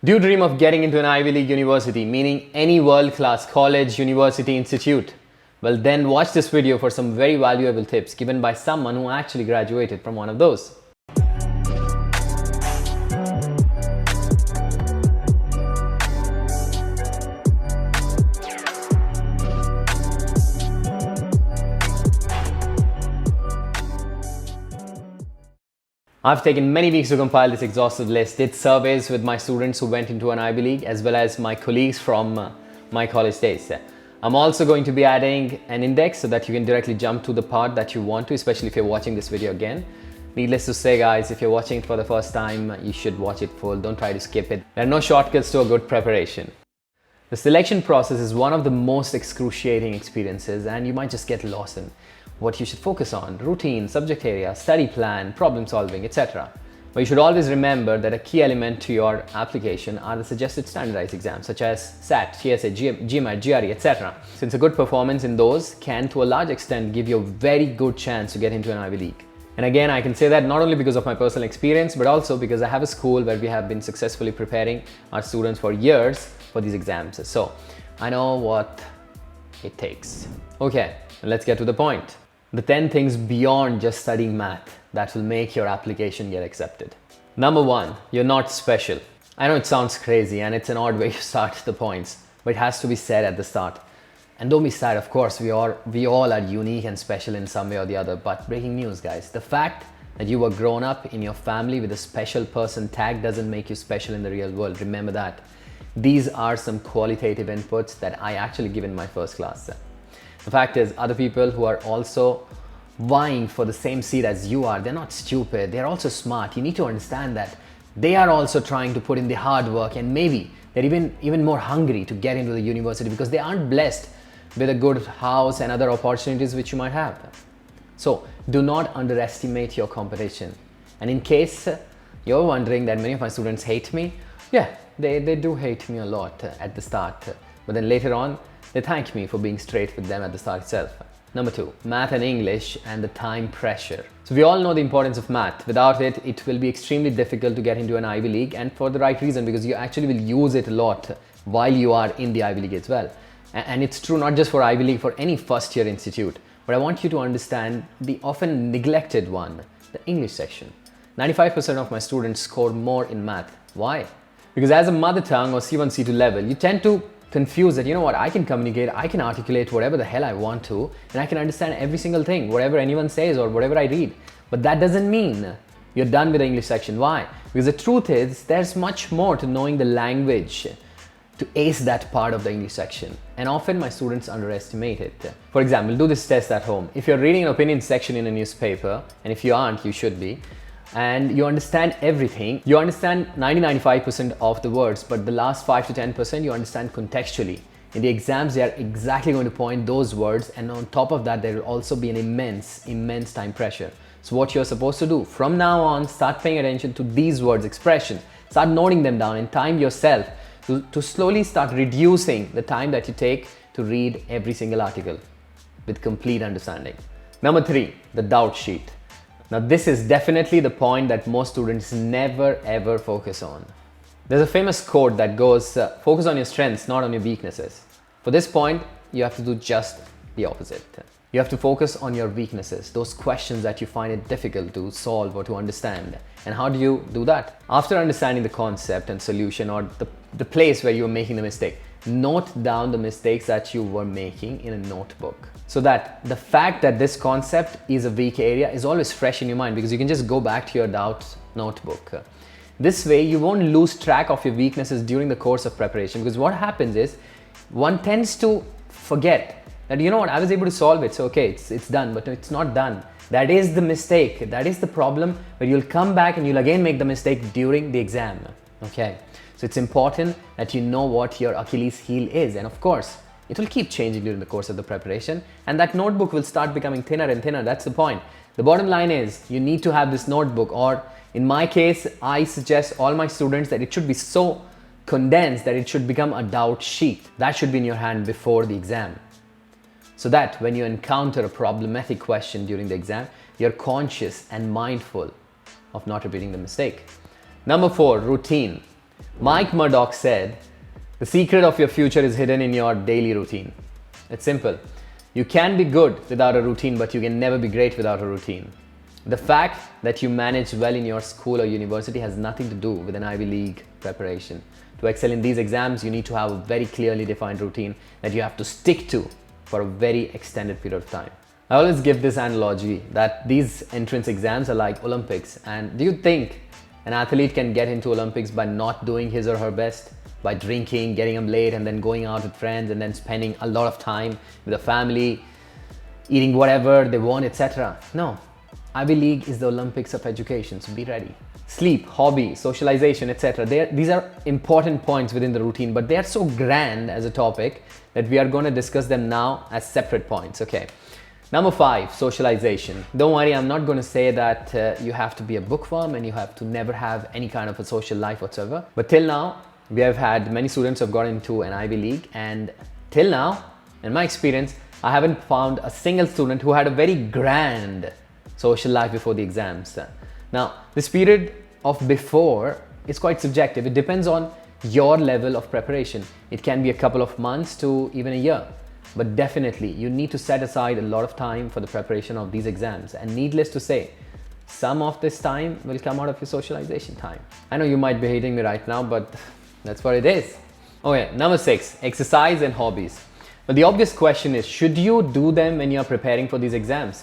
Do you dream of getting into an Ivy League university, meaning any world-class college, university, institute? Well, then watch this video for some very valuable tips given by someone who actually graduated from one of those. I've taken many weeks to compile this exhaustive list, did surveys with my students who went into an Ivy League as well as my colleagues from my college days. I'm also going to be adding an index so that you can directly jump to the part that you want to, especially if you're watching this video again. Needless to say, guys, if you're watching it for the first time, you should watch it full. Don't try to skip it. There are no shortcuts to a good preparation. The selection process is one of the most excruciating experiences, and you might just get lost in what you should focus on: routine, subject area, study plan, problem solving, etc. But you should always remember that a key element to your application are the suggested standardized exams such as SAT, TSA, GMAT, GRE, etc. Since a good performance in those can to a large extent give you a very good chance to get into an Ivy League. And again, I can say that not only because of my personal experience, but also because I have a school where we have been successfully preparing our students for years for these exams. So I know what it takes. Okay, let's get to the point. The 10 things beyond just studying math that will make your application get accepted. Number 1, you're not special. I know it sounds crazy and it's an odd way to start the points, but it has to be said at the start. And don't be sad, of course, we all are unique and special in some way or the other, but breaking news, guys, the fact that you were grown up in your family with a special person tag doesn't make you special in the real world. Remember that. These are some qualitative inputs that I actually give in my first class. The fact is, other people who are also vying for the same seat as you are, they're not stupid, they're also smart. You need to understand that they are also trying to put in the hard work, and maybe they're even more hungry to get into the university because they aren't blessed with a good house and other opportunities which you might have. So do not underestimate your competition. And in case you're wondering that many of my students hate me, yeah, they do hate me a lot at the start, but then later on they thank me for being straight with them at the start itself. Number 2, math and English and the time pressure. So we all know the importance of math. Without it, it will be extremely difficult to get into an Ivy League, and for the right reason, because you actually will use it a lot while you are in the Ivy League as well. And it's true not just for Ivy League, for any first year institute. But I want you to understand the often neglected one, the English section. 95% of my students score more in math. Why? Because as a mother tongue or C1, C2 level, you tend to confuse that, you know what, I can communicate, I can articulate whatever the hell I want to, and I can understand every single thing, whatever anyone says or whatever I read. But that doesn't mean you're done with the English section. Why? Because the truth is, there's much more to knowing the language to ace that part of the English section. And often my students underestimate it. For example, do this test at home. If you're reading an opinion section in a newspaper, and if you aren't, you should be, and you understand everything, you understand 90-95% of the words, but the last 5 to 10% you understand contextually. In the exams, they are exactly going to point those words, and on top of that, there will also be an immense time pressure. So what you're supposed to do from now on, start paying attention to these words, expressions, start noting them down, and time yourself to slowly start reducing the time that you take to read every single article with complete understanding. Number 3, the doubt sheet. Now this is definitely the point that most students never ever focus on. There's a famous quote that goes, focus on your strengths, not on your weaknesses. For this point, you have to do just the opposite. You have to focus on your weaknesses, those questions that you find it difficult to solve or to understand. And how do you do that? After understanding the concept and solution, or the place where you're making the mistake, note down the mistakes that you were making in a notebook, so that the fact that this concept is a weak area is always fresh in your mind, because you can just go back to your doubts notebook. This way you won't lose track of your weaknesses during the course of preparation, because what happens is one tends to forget that, you know what, I was able to solve it, so okay, it's done, but it's not done. That is the mistake, that is the problem, where you'll come back and you'll again make the mistake during the exam. Okay, so it's important that you know what your Achilles heel is, and of course it will keep changing during the course of the preparation, and that notebook will start becoming thinner and thinner. That's the point. The bottom line is you need to have this notebook, or in my case, I suggest all my students that it should be so condensed that it should become a doubt sheet. That should be in your hand before the exam, so that when you encounter a problematic question during the exam, you're conscious and mindful of not repeating the mistake. Number 4, routine. Mike Murdoch said, "The secret of your future is hidden in your daily routine." It's simple. You can be good without a routine, but you can never be great without a routine. The fact that you manage well in your school or university has nothing to do with an Ivy League preparation. To excel in these exams, you need to have a very clearly defined routine that you have to stick to for a very extended period of time. I always give this analogy that these entrance exams are like Olympics. And do you think an athlete can get into Olympics by not doing his or her best? By drinking, getting up late, and then going out with friends, and then spending a lot of time with the family, eating whatever they want, etc. No. Ivy League is the Olympics of education, so be ready. Sleep, hobby, socialization, etc. These are important points within the routine, but they are so grand as a topic that we are going to discuss them now as separate points. Okay. Number 5, socialization. Don't worry, I'm not going to say that you have to be a bookworm and you have to never have any kind of a social life whatsoever. But till now, we have had many students who have got into an Ivy League, and till now, in my experience, I haven't found a single student who had a very grand social life before the exams. Now, this period of before is quite subjective. It depends on your level of preparation. It can be a couple of months to even a year. But definitely, you need to set aside a lot of time for the preparation of these exams. And needless to say, some of this time will come out of your socialization time. I know you might be hating me right now, but that's what it is. Okay, number 6, exercise and hobbies. Well, the obvious question is, should you do them when you're preparing for these exams?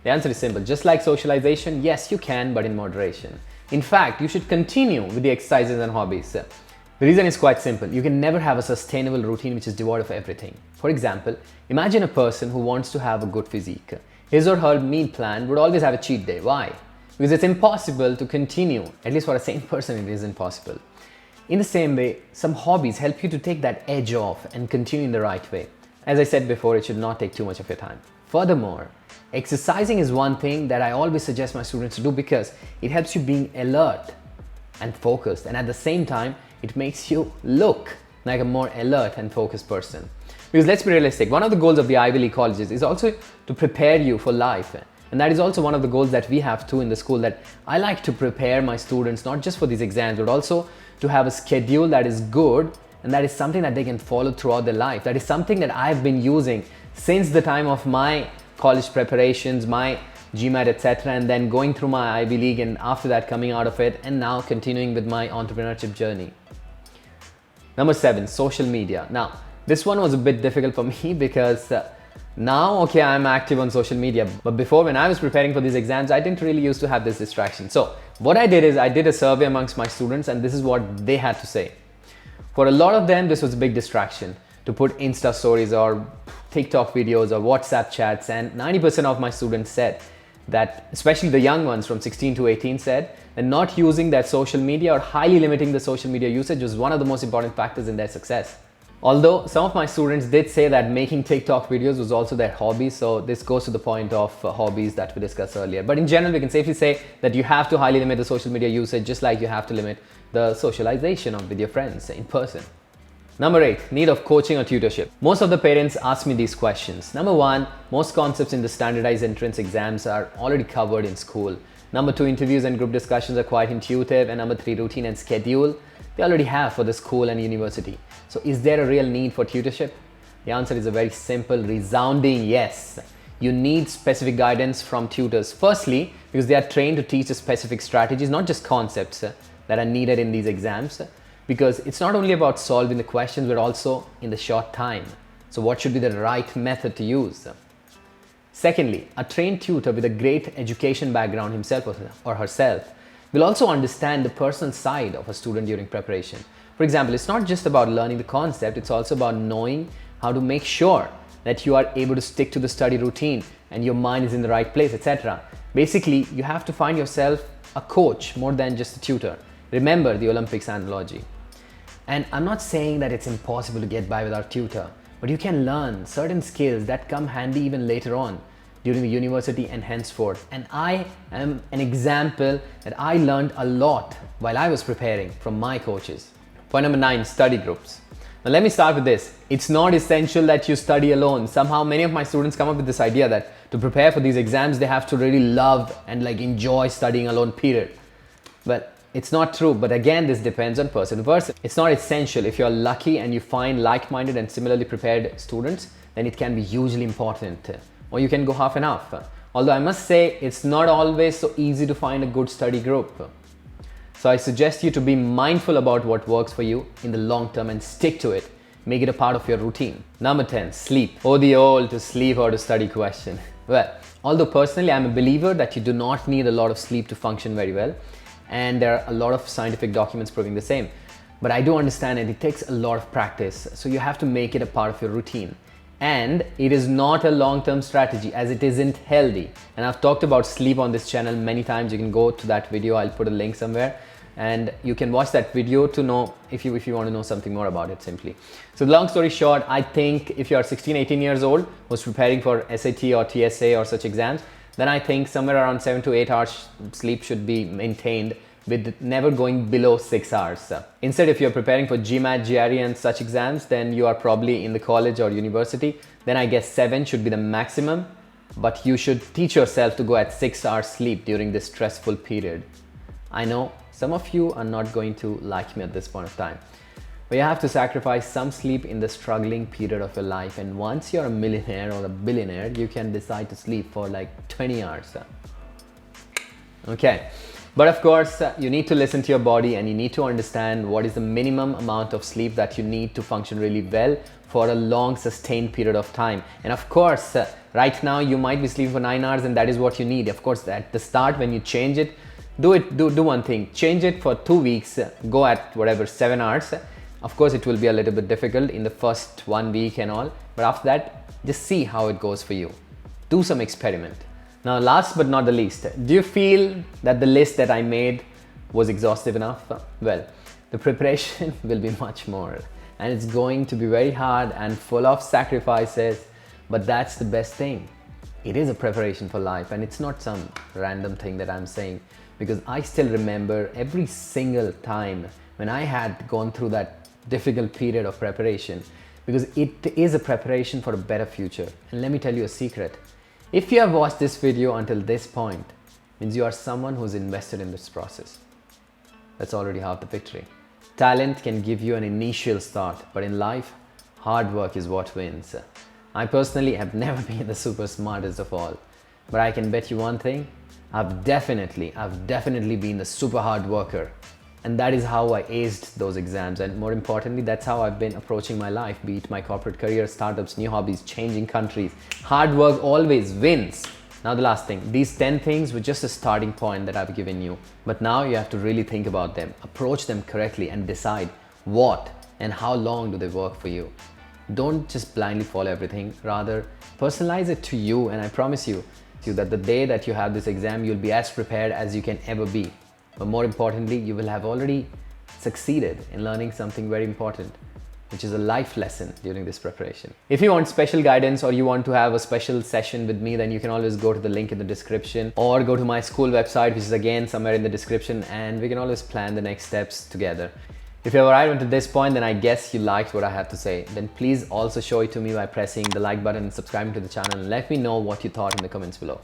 The answer is simple. Just like socialization, yes, you can, but in moderation. In fact, you should continue with the exercises and hobbies. The reason is quite simple. You can never have a sustainable routine which is devoid of everything. For example, imagine a person who wants to have a good physique. His or her meal plan would always have a cheat day. Why? Because it's impossible to continue. At least for a sane person, it is impossible. In the same way, some hobbies help you to take that edge off and continue in the right way. As I said before, it should not take too much of your time. Furthermore, exercising is one thing that I always suggest my students to do because it helps you being alert and focused, and at the same time, it makes you look like a more alert and focused person. Because let's be realistic, one of the goals of the Ivy League colleges is also to prepare you for life. And that is also one of the goals that we have too in the school, that I like to prepare my students not just for these exams, but also to have a schedule that is good and that is something that they can follow throughout their life. That is something that I've been using since the time of my college preparations, my GMAT, etc., and then going through my Ivy League, and after that coming out of it, and now continuing with my entrepreneurship journey. Number 7, social media. Now, this one was a bit difficult for me because now, okay, I'm active on social media, but before, when I was preparing for these exams, I didn't really used to have this distraction. So what I did is I did a survey amongst my students, and this is what they had to say. For a lot of them, this was a big distraction to put Insta stories or TikTok videos or WhatsApp chats, and 90% of my students said that, especially the young ones from 16 to 18, said that not using that social media or highly limiting the social media usage was one of the most important factors in their success. Although some of my students did say that making TikTok videos was also their hobby, so this goes to the point of hobbies that we discussed earlier. But in general, we can safely say that you have to highly limit the social media usage, just like you have to limit the socialization with your friends in person. Number 8, need of coaching or tutorship. Most of the parents ask me these questions. Number 1, most concepts in the standardized entrance exams are already covered in school. Number 2, interviews and group discussions are quite intuitive. And number 3, routine and schedule, they already have for the school and university. So is there a real need for tutorship? The answer is a very simple, resounding yes. You need specific guidance from tutors. Firstly, because they are trained to teach the specific strategies, not just concepts that are needed in these exams. Because it's not only about solving the questions, but also in the short time. So what should be the right method to use? Secondly, a trained tutor with a great education background himself or herself will also understand the personal side of a student during preparation. For example, it's not just about learning the concept, it's also about knowing how to make sure that you are able to stick to the study routine and your mind is in the right place, etc. Basically, you have to find yourself a coach more than just a tutor. Remember the Olympics analogy. And I'm not saying that it's impossible to get by without tutor, but you can learn certain skills that come handy even later on during the university and henceforth. And I am an example that I learned a lot while I was preparing from my coaches. Point number 9, study groups. Now let me start with this. It's not essential that you study alone. Somehow many of my students come up with this idea that to prepare for these exams, they have to really love and enjoy studying alone, period. But it's not true, but again, this depends on person to person. It's not essential. If you're lucky and you find like-minded and similarly prepared students, then it can be hugely important. Or you can go half and half. Although I must say, it's not always so easy to find a good study group. So I suggest you to be mindful about what works for you in the long term and stick to it. Make it a part of your routine. Number 10, sleep. Oh, the old to sleep or to study question. Well, although personally I'm a believer that you do not need a lot of sleep to function very well, and there are a lot of scientific documents proving the same. But I do understand it takes a lot of practice, so you have to make it a part of your routine. And it is not a long-term strategy, as it isn't healthy. And I've talked about sleep on this channel many times. You can go to that video, I'll put a link somewhere, and you can watch that video to know if you want to know something more about it simply. So long story short, I think if you are 16, 18 years old who's preparing for SAT or TSA or such exams, then I think somewhere around 7 to 8 hours sleep should be maintained, with never going below 6 hours. Instead, if you're preparing for GMAT, GRE and such exams, then you are probably in the college or university, then I guess 7 should be the maximum, but you should teach yourself to go at 6 hours sleep during this stressful period. I know some of you are not going to like me at this point of time, but you have to sacrifice some sleep in the struggling period of your life, and once you're a millionaire or a billionaire, you can decide to sleep for like 20 hours. Okay, but of course you need to listen to your body, and you need to understand what is the minimum amount of sleep that you need to function really well for a long sustained period of time. And of course right now you might be sleeping for 9 hours and that is what you need. Of course at the start, when you change it, do one thing, change it for 2 weeks, go at whatever 7 hours. Of course it will be a little bit difficult in the first 1 week and all, but after that just see how it goes for you. Do some experiment. Now last but not the least, do you feel that the list that I made was exhaustive enough? Well, the preparation will be much more, and it's going to be very hard and full of sacrifices, but that's the best thing. It is a preparation for life, and it's not some random thing that I'm saying, because I still remember every single time when I had gone through that difficult period of preparation, because it is a preparation for a better future. And let me tell you a secret. If you have watched this video until this point, means you are someone who's invested in this process. That's already half the victory. Talent can give you an initial start, but in life, hard work is what wins. I personally have never been the super smartest of all, but I can bet you one thing, I've definitely been the super hard worker. And that is how I aced those exams, and more importantly, that's how I've been approaching my life, be it my corporate career, startups, new hobbies, changing countries. Hard work always wins. Now the last thing, these 10 things were just a starting point that I've given you, but now you have to really think about them, approach them correctly and decide what and how long do they work for you. Don't just blindly follow everything, rather personalize it to you, and I promise you that the day that you have this exam, you'll be as prepared as you can ever be. But more importantly, you will have already succeeded in learning something very important, which is a life lesson during this preparation. If you want special guidance or you want to have a special session with me, then you can always go to the link in the description or go to my school website, which is again somewhere in the description, and we can always plan the next steps together. If you have arrived until this point, then I guess you liked what I have to say. Then please also show it to me by pressing the like button and subscribing to the channel, and let me know what you thought in the comments below.